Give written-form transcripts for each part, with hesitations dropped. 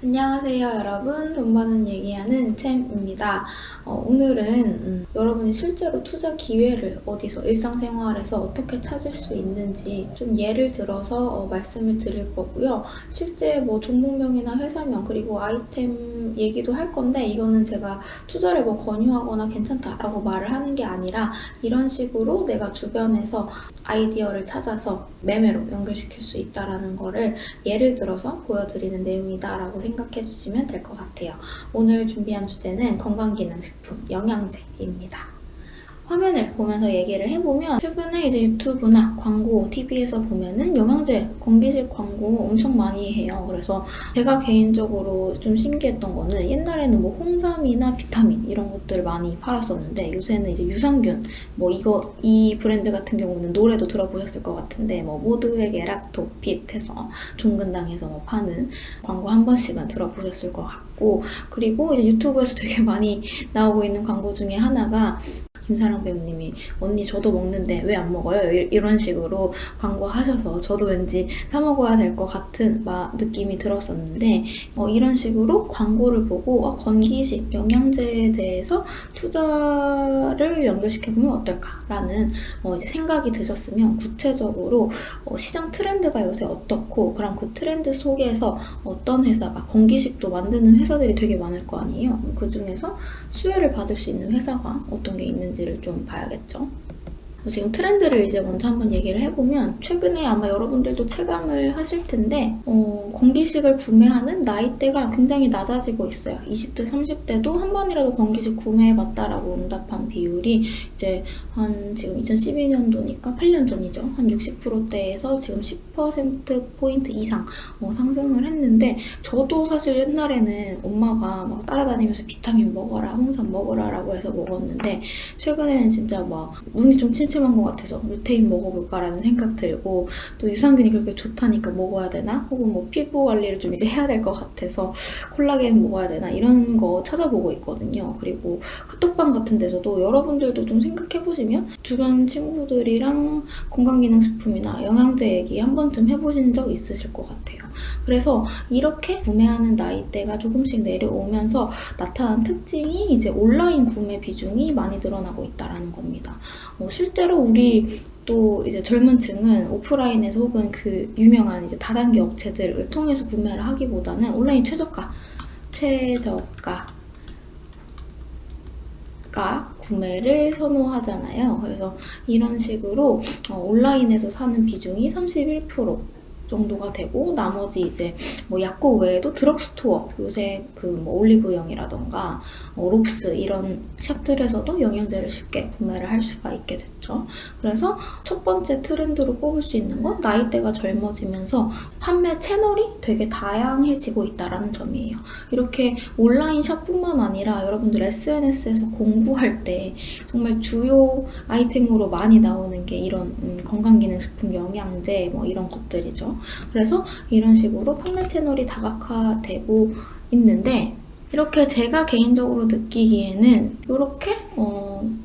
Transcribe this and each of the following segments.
안녕하세요 여러분, 돈 버는 얘기하는 챔입니다. 오늘은 여러분이 실제로 투자 기회를 어디서 일상생활에서 어떻게 찾을 수 있는지 좀 예를 들어서 말씀을 드릴 거고요. 실제 뭐 종목명이나 회사명 그리고 아이템 얘기도 할 건데, 이거는 제가 투자를 뭐 권유하거나 괜찮다라고 말을 하는 게 아니라 이런 식으로 내가 주변에서 아이디어를 찾아서 매매로 연결시킬 수 있다라는 거를 예를 들어서 보여드리는 내용이다라고 생각해 주시면 될 것 같아요. 오늘 준비한 주제는 건강기능식품, 영양제입니다. 화면을 보면서 얘기를 해보면, 최근에 이제 유튜브나 광고, TV에서 보면은 영양제, 건기식 광고 엄청 많이 해요. 그래서 제가 개인적으로 좀 신기했던 거는, 옛날에는 뭐 홍삼이나 비타민 이런 것들을 많이 팔았었는데, 요새는 이제 유산균, 뭐 이 브랜드 같은 경우는 노래도 들어보셨을 것 같은데, 뭐 모두에게 락토핏 해서 종근당에서 뭐 파는 광고 한 번씩은 들어보셨을 것 같고, 그리고 이제 유튜브에서 되게 많이 나오고 있는 광고 중에 하나가, 김사랑 배우님이 언니 저도 먹는데 왜 안 먹어요? 이런 식으로 광고하셔서 저도 왠지 사 먹어야 될 것 같은 느낌이 들었었는데, 이런 식으로 광고를 보고 건기식 영양제에 대해서 투자를 연결시켜보면 어떨까라는 이제 생각이 드셨으면, 구체적으로 시장 트렌드가 요새 어떻고, 그럼 그 트렌드 속에서 어떤 회사가, 건기식도 만드는 회사들이 되게 많을 거 아니에요. 그 중에서 수혜를 받을 수 있는 회사가 어떤 게 있는지를 좀 봐야겠죠. 지금 트렌드를 이제 먼저 한번 얘기를 해보면, 최근에 아마 여러분들도 체감을 하실 텐데, 건기식을 구매하는 나이대가 굉장히 낮아지고 있어요. 20대, 30대도 한 번이라도 건기식 구매해봤다라고 응답한 비율이 이제 지금 2012년도니까 8년 전이죠. 한 60%대에서 지금 10%포인트 이상 상승을 했는데, 저도 사실 옛날에는 엄마가 막 따라다니면서 비타민 먹어라, 홍삼 먹어라 라고 해서 먹었는데, 최근에는 진짜 막 눈이 좀 침침한 것 같아서 루테인 먹어볼까라는 생각 들고, 또 유산균이 그렇게 좋다니까 먹어야 되나? 혹은 뭐 피부 관리를 좀 이제 해야 될 것 같아서 콜라겐 먹어야 되나? 이런 거 찾아보고 있거든요. 그리고 카톡방 같은 데서도 여러분들도 좀 생각해보시면, 주변 친구들이랑 건강기능식품이나 영양제 얘기 한 번쯤 해보신 적 있으실 것 같아요. 그래서 이렇게 구매하는 나이대가 조금씩 내려오면서 나타난 특징이, 이제 온라인 구매 비중이 많이 늘어나고 있다는 겁니다. 실제로 우리 또 이제 젊은 층은 오프라인에서 혹은 그 유명한 이제 다단계 업체들을 통해서 구매를 하기보다는 온라인 최저가 구매를 선호하잖아요. 그래서 이런 식으로 온라인에서 사는 비중이 31% 정도가 되고, 나머지 이제 뭐 약국 외에도 드럭스토어, 요새 그 뭐 올리브영이라던가 롭스 이런 샵들에서도 영양제를 쉽게 구매를 할 수가 있게 됐죠. 그래서 첫 번째 트렌드로 꼽을 수 있는 건, 나이대가 젊어지면서 판매 채널이 되게 다양해지고 있다는 점이에요. 이렇게 온라인 샵뿐만 아니라 여러분들 SNS에서 공부할 때 정말 주요 아이템으로 많이 나오는 게 이런 건강기능식품, 영양제 뭐 이런 것들이죠. 그래서 이런 식으로 판매 채널이 다각화되고 있는데, 이렇게 제가 개인적으로 느끼기에는 이렇게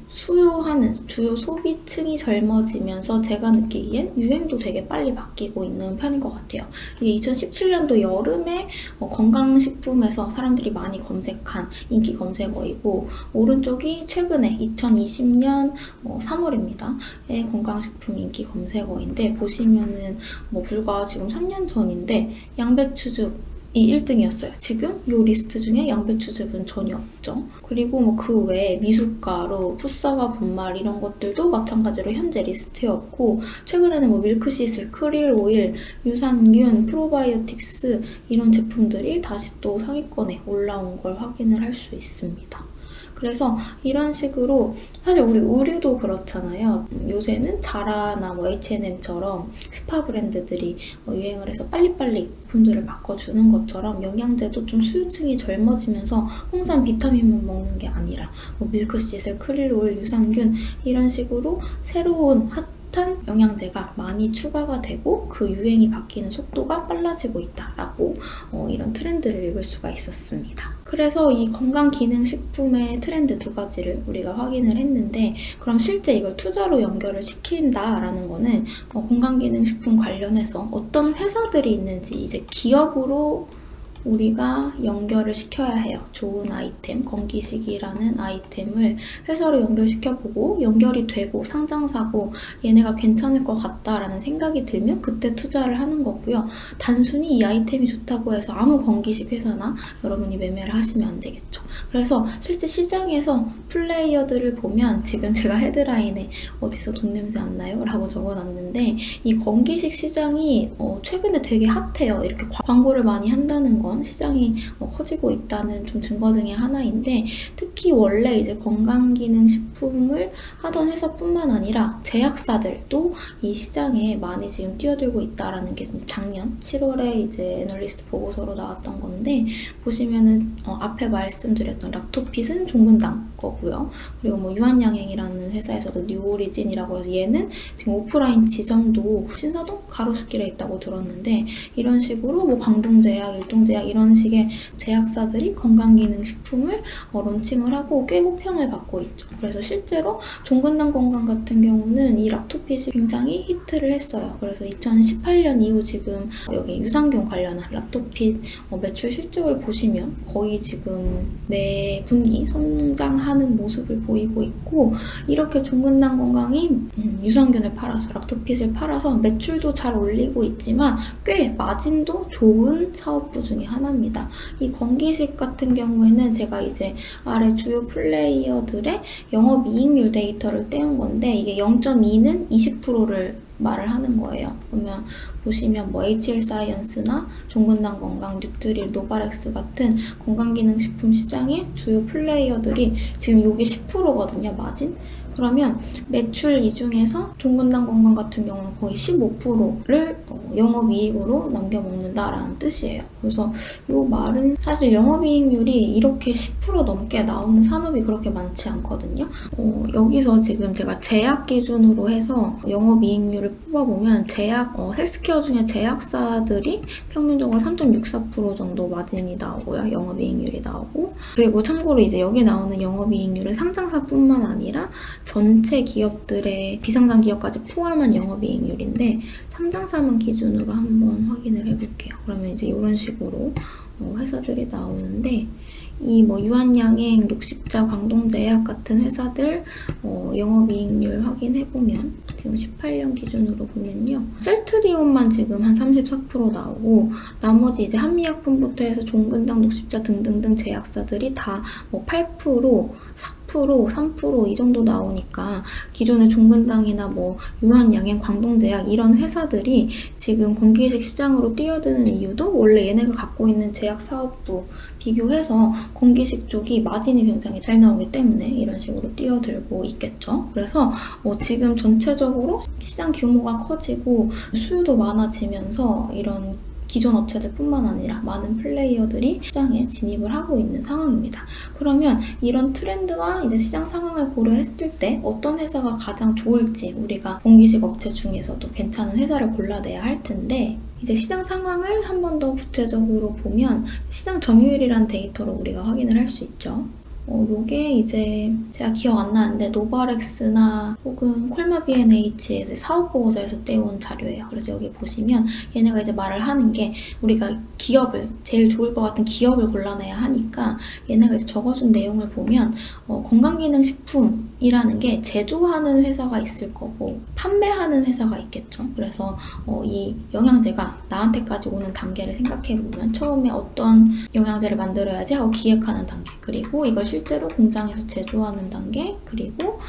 수요하는 주요 소비층이 젊어지면서 제가 느끼기엔 유행도 되게 빨리 바뀌고 있는 편인 것 같아요. 이게 2017년도 여름에 건강식품에서 사람들이 많이 검색한 인기 검색어이고, 오른쪽이 최근에 2020년 3월입니다. 의 건강식품 인기 검색어인데, 보시면은 뭐 불과 지금 3년 전인데 양배추즙 이 1등이었어요. 지금 이 리스트 중에 양배추즙은 전혀 없죠. 그리고 뭐 그 외에 미숫가루, 풋사과 분말 이런 것들도 마찬가지로 현재 리스트였고, 최근에는 뭐 밀크시슬, 크릴 오일, 유산균, 프로바이오틱스 이런 제품들이 다시 또 상위권에 올라온 걸 확인을 할 수 있습니다. 그래서 이런 식으로, 사실 우리 의류도 그렇잖아요. 요새는 자라나 뭐 H&M처럼 스파 브랜드들이 유행을 해서 빨리빨리 품들을 바꿔주는 것처럼, 영양제도 좀 수요층이 젊어지면서 홍삼, 비타민만 먹는 게 아니라 뭐 밀크시슬, 크릴오일, 유산균 이런 식으로 새로운 핫한 영양제가 많이 추가가 되고, 그 유행이 바뀌는 속도가 빨라지고 있다라고 이런 트렌드를 읽을 수가 있었습니다. 그래서 이 건강기능식품의 트렌드 두 가지를 우리가 확인을 했는데, 그럼 실제 이걸 투자로 연결을 시킨다라는 거는 건강기능식품 관련해서 어떤 회사들이 있는지, 이제 기업으로 우리가 연결을 시켜야 해요. 좋은 아이템, 건기식이라는 아이템을 회사로 연결시켜보고 연결이 되고 상장사고 얘네가 괜찮을 것 같다라는 생각이 들면 그때 투자를 하는 거고요. 단순히 이 아이템이 좋다고 해서 아무 건기식 회사나 여러분이 매매를 하시면 안 되겠죠. 그래서 실제 시장에서 플레이어들을 보면 지금 제가 헤드라인에 어디서 돈 냄새 안 나요? 라고 적어놨는데 이 건기식 시장이 최근에 되게 핫해요. 이렇게 광고를 많이 한다는 건 시장이 커지고 있다는 좀 증거 중에 하나인데 특히 원래 이제 건강기능식품을 하던 회사뿐만 아니라 제약사들도 이 시장에 많이 지금 뛰어들고 있다라는 게 작년 7월에 이제 애널리스트 보고서로 나왔던 건데 보시면은 앞에 말씀드렸던 락토핏은 종근당 거고요. 그리고 뭐 유한양행이라는 회사에서도 뉴오리진이라고 해서 얘는 지금 오프라인 지점도 신사동 가로수길에 있다고 들었는데 이런 식으로 뭐 광동제약, 일동제약 이런 식의 제약사들이 건강기능식품을 론칭을 하고 꽤 호평을 받고 있죠. 그래서 실제로 종근당 건강 같은 경우는 이 락토핏이 굉장히 히트를 했어요. 그래서 2018년 이후 지금 여기 유산균 관련한 락토핏 매출 실적을 보시면 거의 지금 매 분기 성장하는 모습을 보이고 있고 이렇게 종근당 건강이 유산균을 팔아서 락토핏을 팔아서 매출도 잘 올리고 있지만 꽤 마진도 좋은 사업부 중에 하나입니다. 이 건기식 같은 경우에는 제가 이제 아래 주요 플레이어들의 영업이익률 데이터를 떼온 건데 이게 0.2는 20%를 말을 하는 거예요. 그러면 보시면 뭐 HL사이언스나 종근당 건강, 뉴트릴, 노바렉스 같은 건강기능식품 시장의 주요 플레이어들이 지금 이게 10%거든요, 마진. 그러면 매출 이 중에서 종근당 건강 같은 경우는 거의 15%를 영업이익으로 남겨먹는다라는 뜻이에요. 그래서 이 말은 사실 영업이익률이 이렇게 10% 넘게 나오는 산업이 그렇게 많지 않거든요. 여기서 지금 제가 제약 기준으로 해서 영업이익률을 뽑아보면 헬스케어 중에 제약사들이 평균적으로 3.64% 정도 마진이 나오고요. 영업이익률이 나오고 그리고 참고로 이제 여기 나오는 영업이익률은 상장사뿐만 아니라 전체 기업들의 비상장 기업까지 포함한 영업이익률인데 상장사만 기준으로 한번 확인을 해볼게요. 그러면 이제 이런 식으로 회사들이 나오는데 이 뭐 유한양행, 녹십자, 광동제약 같은 회사들 영업이익률 확인해보면 지금 18년 기준으로 보면요. 셀트리온만 지금 한 34% 나오고 나머지 이제 한미약품부터 해서 종근당, 녹십자 등등등 제약사들이 다 뭐 8%, 4%, 3% 이 정도 나오니까 기존의 종근당이나 뭐 유한양행, 광동제약 이런 회사들이 지금 건기식 시장으로 뛰어드는 이유도 원래 얘네가 갖고 있는 제약 사업부 비교해서 건기식 쪽이 마진이 굉장히 잘 나오기 때문에 이런 식으로 뛰어들고 있겠죠. 그래서 지금 전체적으로 시장 규모가 커지고 수요도 많아지면서 이런 기존 업체들 뿐만 아니라 많은 플레이어들이 시장에 진입을 하고 있는 상황입니다. 그러면 이런 트렌드와 이제 시장 상황을 고려했을 때 어떤 회사가 가장 좋을지 우리가 건기식 업체 중에서도 괜찮은 회사를 골라내야 할 텐데 이제 시장 상황을 한 번 더 구체적으로 보면 시장 점유율이라는 데이터로 우리가 확인을 할 수 있죠. 요게 이제 제가 기억 안 나는데 노바렉스나 혹은 콜마 B&H의 사업보고서에서 떼온 자료예요. 그래서 여기 보시면 얘네가 이제 말을 하는 게 우리가 기업을 제일 좋을 것 같은 기업을 골라내야 하니까 얘네가 이제 적어준 내용을 보면 건강기능식품이라는 게 제조하는 회사가 있을 거고 판매하는 회사가 있겠죠. 그래서 이 영양제가 나한테까지 오는 단계를 생각해보면 처음에 어떤 영양제를 만들어야지 하고 기획하는 단계 그리고 이걸 실제로 공장에서 제조하는 단계 그리고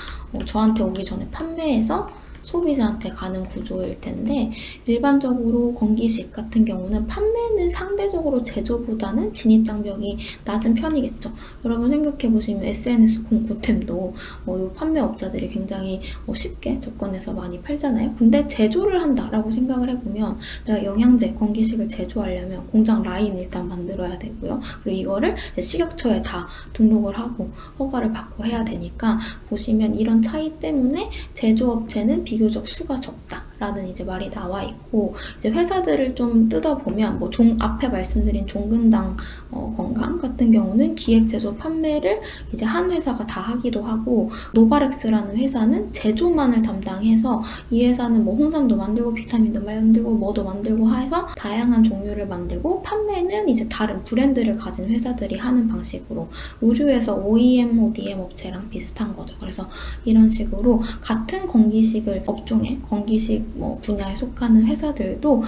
저한테 오기 전에 판매해서 소비자한테 가는 구조일 텐데 일반적으로 건기식 같은 경우는 판매는 상대적으로 제조보다는 진입장벽이 낮은 편이겠죠. 여러분 생각해보시면 SNS 공구템도 이 판매업자들이 굉장히 쉽게 접근해서 많이 팔잖아요. 근데 제조를 한다라고 생각을 해보면 내가 영양제, 건기식을 제조하려면 공장 라인 일단 만들어야 되고요. 그리고 이거를 식약처에 다 등록을 하고 허가를 받고 해야 되니까 보시면 이런 차이 때문에 제조업체는 비교적 수가 적다. 라는 이제 말이 나와 있고, 이제 회사들을 좀 뜯어보면 뭐 앞에 말씀드린 종근당 건강 같은 경우는 기획, 제조, 판매를 이제 한 회사가 다 하기도 하고, 노바렉스라는 회사는 제조만을 담당해서 이 회사는 뭐 홍삼도 만들고 비타민도 만들고 뭐도 만들고 해서 다양한 종류를 만들고, 판매는 이제 다른 브랜드를 가진 회사들이 하는 방식으로, 의류에서 OEM, ODM 업체랑 비슷한 거죠. 그래서 이런 식으로 같은 건기식을 업종에 건기식 분야에 속하는 회사들도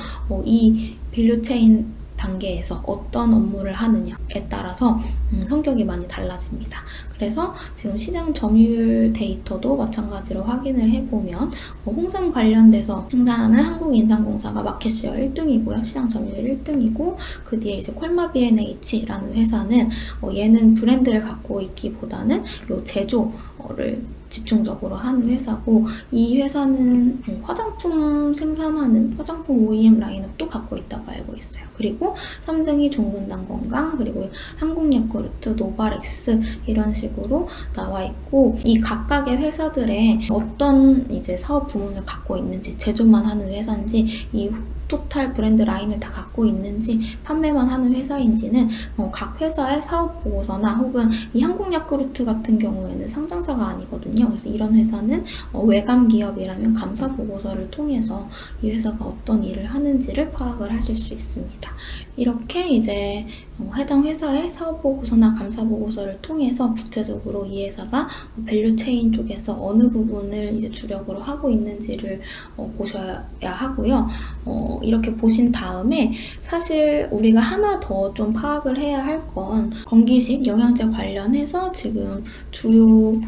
이 밸류체인 단계에서 어떤 업무를 하느냐에 따라서 성격이 많이 달라집니다. 그래서 지금 시장 점유율 데이터도 마찬가지로 확인을 해보면 홍삼 관련돼서 생산하는 한국인삼공사가 마켓시어 1등이고요. 시장 점유율 1등이고, 그 뒤에 이제 콜마 B&H라는 회사는 얘는 브랜드를 갖고 있기보다는 요 제조를 집중적으로 하는 회사고, 이 회사는 화장품 생산하는 화장품 OEM 라인업도 갖고 있다고 알고 있어요. 그리고 3등이 종근당 건강, 그리고 한국야쿠르트, 노바렉스 이런 식으로 나와 있고, 이 각각의 회사들의 어떤 이제 사업 부문을 갖고 있는지, 제조만 하는 회사인지, 이 토탈 브랜드 라인을 다 갖고 있는지, 판매만 하는 회사인지는 각 회사의 사업 보고서나, 혹은 이 한국야쿠르트 같은 경우에는 상장사가 아니거든요. 그래서 이런 회사는 외감 기업이라면 감사 보고서를 통해서 이 회사가 어떤 일을 하는지를 파악을 하실 수 있습니다. 이렇게 이제 해당 회사의 사업 보고서나 감사 보고서를 통해서 구체적으로 이 회사가 밸류 체인 쪽에서 어느 부분을 이제 주력으로 하고 있는지를 보셔야 하고요. 이렇게 보신 다음에 사실 우리가 하나 더 좀 파악을 해야 할 건, 건기식 영양제 관련해서 지금 주요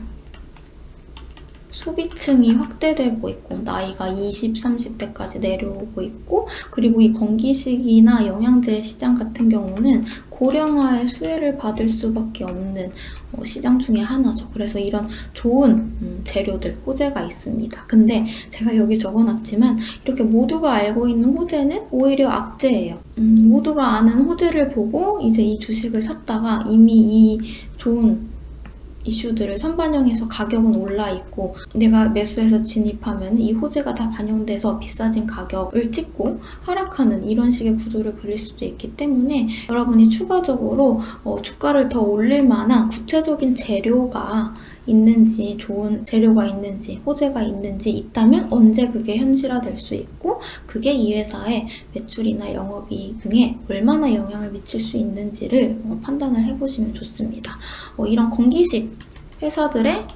소비층이 확대되고 있고, 나이가 20, 30대까지 내려오고 있고, 그리고 이 건기식이나 영양제 시장 같은 경우는 고령화의 수혜를 받을 수밖에 없는 시장 중에 하나죠. 그래서 이런 좋은 재료들, 호재가 있습니다. 근데 제가 여기 적어놨지만 이렇게 모두가 알고 있는 호재는 오히려 악재예요. 모두가 아는 호재를 보고 이제 이 주식을 샀다가 이미 이 좋은 이슈들을 선반영해서 가격은 올라있고, 내가 매수해서 진입하면 이 호재가 다 반영돼서 비싸진 가격을 찍고 하락하는 이런 식의 구조를 그릴 수도 있기 때문에, 여러분이 추가적으로 주가를 더 올릴 만한 구체적인 재료가 있는지, 좋은 재료가 있는지, 호재가 있는지 있다면 언제 그게 현실화될 수 있고, 그게 이 회사의 매출이나 영업이익 등에 얼마나 영향을 미칠 수 있는지를 판단을 해보시면 좋습니다. 이런 건기식 회사들의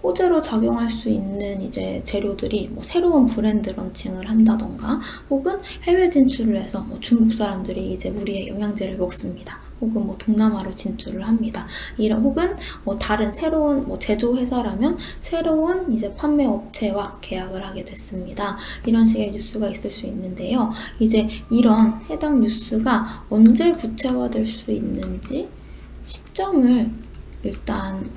호재로 작용할 수 있는 이제 재료들이 새로운 브랜드 런칭을 한다던가, 혹은 해외 진출을 해서 중국 사람들이 이제 우리의 영양제를 먹습니다. 혹은 동남아로 진출을 합니다. 혹은 다른 새로운 제조 회사라면 새로운 이제 판매 업체와 계약을 하게 됐습니다. 이런 식의 뉴스가 있을 수 있는데요. 이제 이런 해당 뉴스가 언제 구체화될 수 있는지 시점을 일단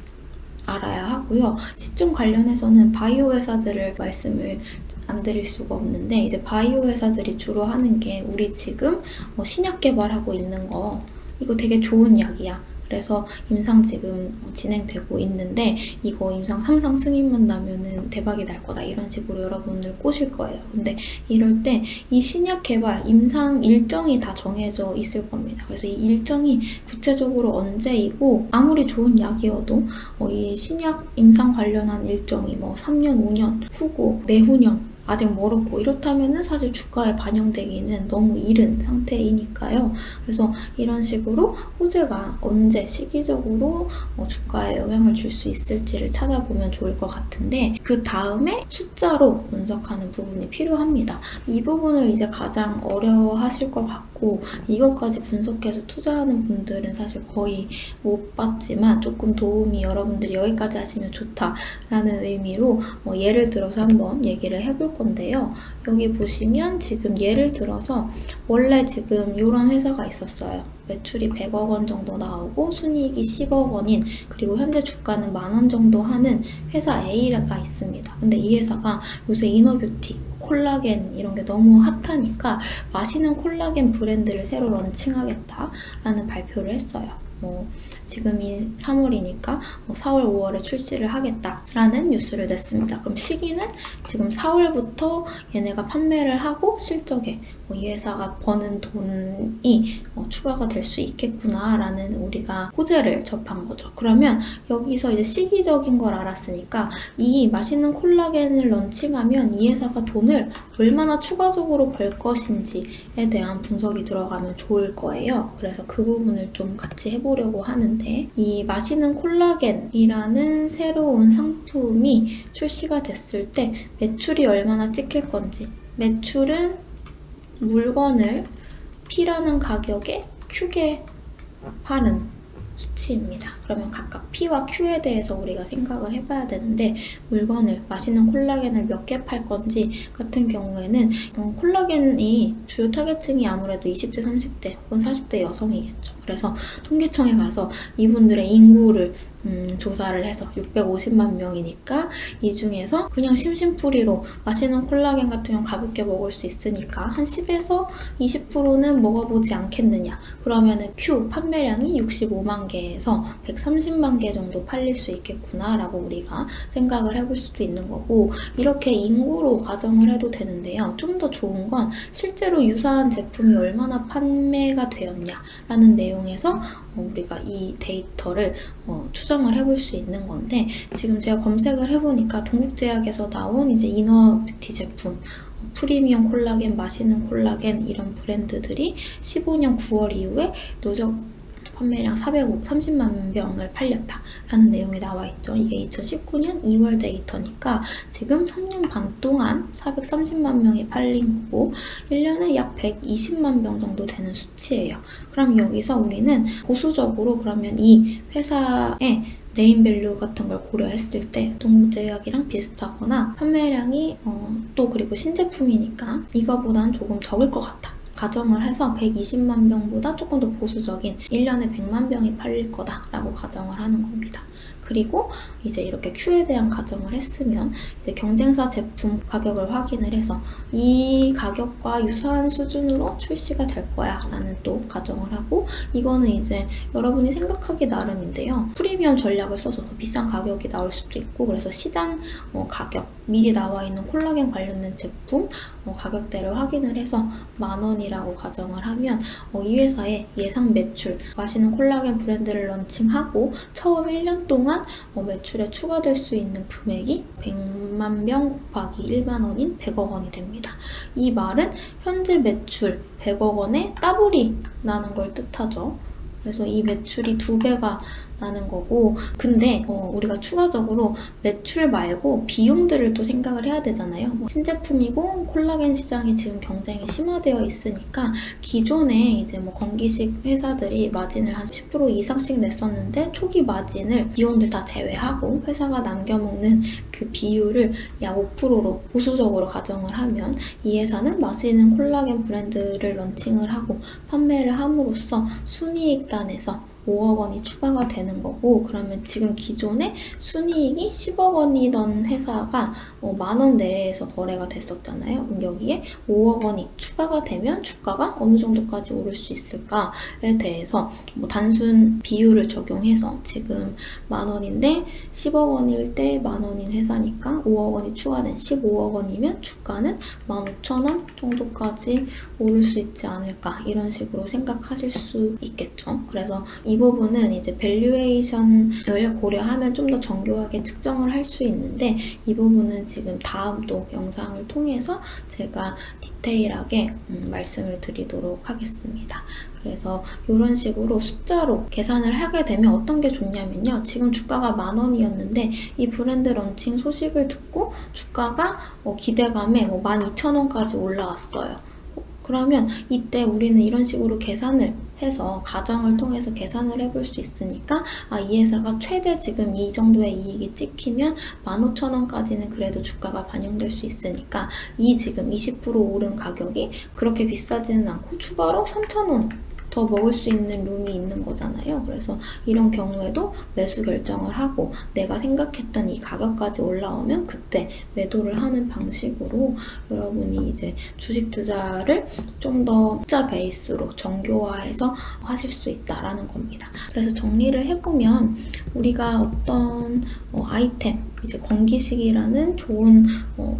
알아야 하고요. 시점 관련해서는 바이오 회사들을 말씀을 안 드릴 수가 없는데, 이제 바이오 회사들이 주로 하는 게, 우리 지금 신약 개발하고 있는 거, 이거 되게 좋은 약이야. 그래서 임상 지금 진행되고 있는데, 이거 임상 3상 승인만 나면은 대박이 날 거다, 이런 식으로 여러분을 꼬실 거예요. 근데 이럴 때 이 신약 개발 임상 일정이 다 정해져 있을 겁니다. 그래서 이 일정이 구체적으로 언제이고, 아무리 좋은 약이어도 이 신약 임상 관련한 일정이 3년, 5년 후고 내후년 아직 멀었고, 이렇다면은 사실 주가에 반영되기는 너무 이른 상태이니까요. 그래서 이런 식으로 호재가 언제 시기적으로 주가에 영향을 줄 수 있을지를 찾아보면 좋을 것 같은데, 그 다음에 숫자로 분석하는 부분이 필요합니다. 이 부분을 이제 가장 어려워하실 것 같고, 이것까지 분석해서 투자하는 분들은 사실 거의 못 봤지만, 조금 도움이 여러분들이 여기까지 하시면 좋다라는 의미로 예를 들어서 한번 얘기를 해볼 건데요. 여기 보시면 지금 예를 들어서 원래 지금 이런 회사가 있었어요. 매출이 100억 원 정도 나오고 순이익이 10억 원인, 그리고 현재 주가는 10,000원 정도 하는 회사 A가 있습니다. 근데 이 회사가 요새 이너뷰티, 콜라겐 이런 게 너무 핫하니까 마시는 콜라겐 브랜드를 새로 런칭하겠다라는 발표를 했어요. 지금이 3월이니까 4월, 5월에 출시를 하겠다라는 뉴스를 냈습니다. 그럼 시기는 지금 4월부터 얘네가 판매를 하고 실적에 이 회사가 버는 돈이 추가가 될 수 있겠구나라는 우리가 호재를 접한 거죠. 그러면 여기서 이제 시기적인 걸 알았으니까 이 맛있는 콜라겐을 런칭하면 이 회사가 돈을 얼마나 추가적으로 벌 것인지에 대한 분석이 들어가면 좋을 거예요. 그래서 그 부분을 좀 같이 해보려고 하는데, 이 맛있는 콜라겐이라는 새로운 상품이 출시가 됐을 때 매출이 얼마나 찍힐 건지, 매출은 물건을 P라는 가격에 Q게 파는 수치입니다. 그러면 각각 P와 Q에 대해서 우리가 생각을 해봐야 되는데, 물건을, 맛있는 콜라겐을 몇 개 팔 건지 같은 경우에는 콜라겐이 주요 타겟층이 아무래도 20대, 30대 혹은 40대 여성이겠죠. 그래서 통계청에 가서 이분들의 인구를 조사를 해서 650만 명이니까 이 중에서 그냥 심심풀이로 맛있는 콜라겐 같은 경우 가볍게 먹을 수 있으니까 한 10에서 20%는 먹어보지 않겠느냐. 그러면은 Q 판매량이 65만 개에서 130만 개 정도 팔릴 수 있겠구나 라고 우리가 생각을 해볼 수도 있는 거고, 이렇게 인구로 가정을 해도 되는데요. 좀 더 좋은 건 실제로 유사한 제품이 얼마나 판매가 되었냐라는 내용에서 우리가 이 데이터를 추정을 해볼 수 있는 건데, 지금 제가 검색을 해보니까 동국제약에서 나온 이제 이너뷰티 제품, 프리미엄 콜라겐, 맛있는 콜라겐 이런 브랜드들이 15년 9월 이후에 누적 판매량 430만 병을 팔렸다라는 내용이 나와 있죠. 이게 2019년 2월 데이터니까 지금 3년 반 동안 430만 명이 팔린 거고 1년에 약 120만 병 정도 되는 수치예요. 그럼 여기서 우리는 보수적으로 그러면 이 회사의 네임밸류 같은 걸 고려했을 때 동국제약이랑 비슷하거나 판매량이 또 그리고 신제품이니까 이거보단 조금 적을 것 같다 가정을 해서 120만 병보다 조금 더 보수적인 1년에 100만 병이 팔릴 거다라고 가정을 하는 겁니다. 그리고 이제 이렇게 Q에 대한 가정을 했으면 이제 경쟁사 제품 가격을 확인을 해서 이 가격과 유사한 수준으로 출시가 될 거야 라는 또 가정을 하고, 이거는 이제 여러분이 생각하기 나름인데요. 프리미엄 전략을 써서 더 비싼 가격이 나올 수도 있고, 그래서 시장 가격, 미리 나와 있는 콜라겐 관련된 제품 가격대를 확인을 해서 10,000원이라고 가정을 하면 이 회사의 예상 매출, 맛있는 콜라겐 브랜드를 런칭하고 처음 1년 동안 매출에 추가될 수 있는 금액이 100만 병 곱하기 1만 원인 100억 원이 됩니다. 이 말은 현재 매출 100억 원에 더블이 나는 걸 뜻하죠. 그래서 이 매출이 2배가 나는 거고, 근데 우리가 추가적으로 매출 말고 비용들을 또 생각을 해야 되잖아요. 신제품이고 콜라겐 시장이 지금 경쟁이 심화되어 있으니까 기존에 이제 건기식 회사들이 마진을 한 10% 이상씩 냈었는데 초기 마진을 비용들 다 제외하고 회사가 남겨먹는 그 비율을 약 5%로 보수적으로 가정을 하면 이 회사는 맛있는 콜라겐 브랜드를 런칭을 하고 판매를 함으로써 순이익단에서 5억 원이 추가가 되는 거고, 그러면 지금 기존에 순이익이 10억 원이던 회사가 10,000원 내에서 거래가 됐었잖아요. 그럼 여기에 5억 원이 추가가 되면 주가가 어느 정도까지 오를 수 있을까에 대해서 단순 비율을 적용해서 지금 10,000원인데 10억 원일 때 10,000원인 회사니까 5억 원이 추가된 15억 원이면 주가는 15,000원 정도까지 오를 수 있지 않을까, 이런 식으로 생각하실 수 있겠죠. 그래서 이 부분은 이제 밸류에이션을 고려하면 좀 더 정교하게 측정을 할 수 있는데, 이 부분은 지금 다음 또 영상을 통해서 제가 디테일하게 말씀을 드리도록 하겠습니다. 그래서 이런 식으로 숫자로 계산을 하게 되면 어떤 게 좋냐면요. 지금 주가가 10,000원이었는데 이 브랜드 런칭 소식을 듣고 주가가 기대감에 12,000원까지 올라왔어요. 그러면 이때 우리는 이런 식으로 계산을 해서 가정을 통해서 계산을 해볼 수 있으니까 이 회사가 최대 지금 이 정도의 이익이 찍히면 15,000원까지는 그래도 주가가 반영될 수 있으니까 이 지금 20% 오른 가격이 그렇게 비싸지는 않고 추가로 3,000원 더 먹을 수 있는 룸이 있는 거잖아요. 그래서 이런 경우에도 매수 결정을 하고 내가 생각했던 이 가격까지 올라오면 그때 매도를 하는 방식으로 여러분이 이제 주식 투자를 좀 더 투자 베이스로 정교화해서 하실 수 있다라는 겁니다. 그래서 정리를 해보면 우리가 어떤 아이템, 이제 건기식이라는 좋은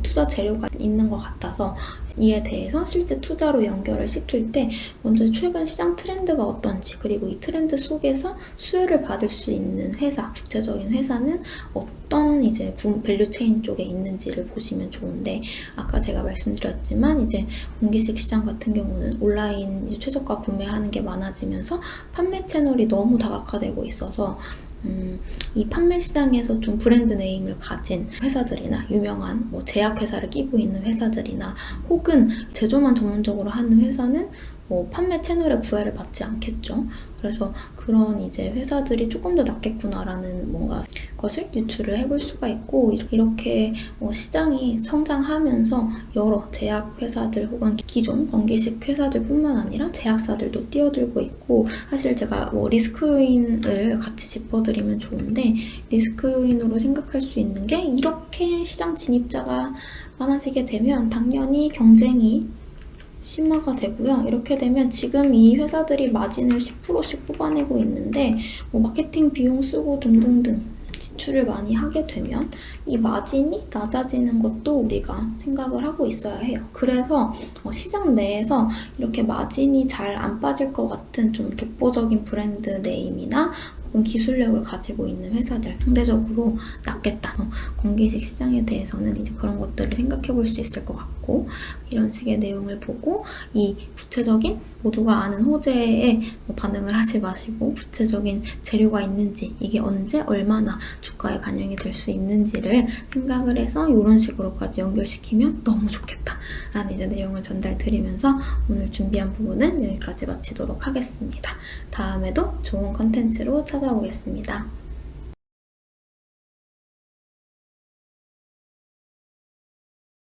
투자 재료가 있는 것 같아서 이에 대해서 실제 투자로 연결을 시킬 때 먼저 최근 시장 트렌드가 어떤지, 그리고 이 트렌드 속에서 수혜를 받을 수 있는 회사, 구체적인 회사는 어떤 이제 밸류 체인 쪽에 있는지를 보시면 좋은데, 아까 제가 말씀드렸지만 이제 공기식 시장 같은 경우는 온라인 이제 최저가 구매하는 게 많아지면서 판매 채널이 너무 다각화되고 있어서 이 판매 시장에서 좀 브랜드 네임을 가진 회사들이나 유명한 제약회사를 끼고 있는 회사들이나 혹은 제조만 전문적으로 하는 회사는 판매 채널의 구애를 받지 않겠죠. 그래서 그런 이제 회사들이 조금 더 낫겠구나라는 뭔가 것을 유추를 해볼 수가 있고, 이렇게 시장이 성장하면서 여러 제약 회사들 혹은 기존 건기식 회사들뿐만 아니라 제약사들도 뛰어들고 있고, 사실 제가 리스크 요인을 같이 짚어드리면 좋은데, 리스크 요인으로 생각할 수 있는 게 이렇게 시장 진입자가 많아지게 되면 당연히 경쟁이 심화가 되고요. 이렇게 되면 지금 이 회사들이 마진을 10%씩 뽑아내고 있는데 마케팅 비용 쓰고 등등등 지출을 많이 하게 되면 이 마진이 낮아지는 것도 우리가 생각을 하고 있어야 해요. 그래서 시장 내에서 이렇게 마진이 잘 안 빠질 것 같은 좀 독보적인 브랜드 네임이나 혹은 기술력을 가지고 있는 회사들, 상대적으로 낫겠다. 공기식 시장에 대해서는 이제 그런 것들을 생각해 볼 수 있을 것 같고, 이런 식의 내용을 보고 이 구체적인 모두가 아는 호재에 반응을 하지 마시고 구체적인 재료가 있는지, 이게 언제 얼마나 주가에 반영이 될 수 있는지를 생각을 해서 이런 식으로까지 연결시키면 너무 좋겠다 라는 이제 내용을 전달드리면서 오늘 준비한 부분은 여기까지 마치도록 하겠습니다. 다음에도 좋은 컨텐츠로 찾아오겠습니다.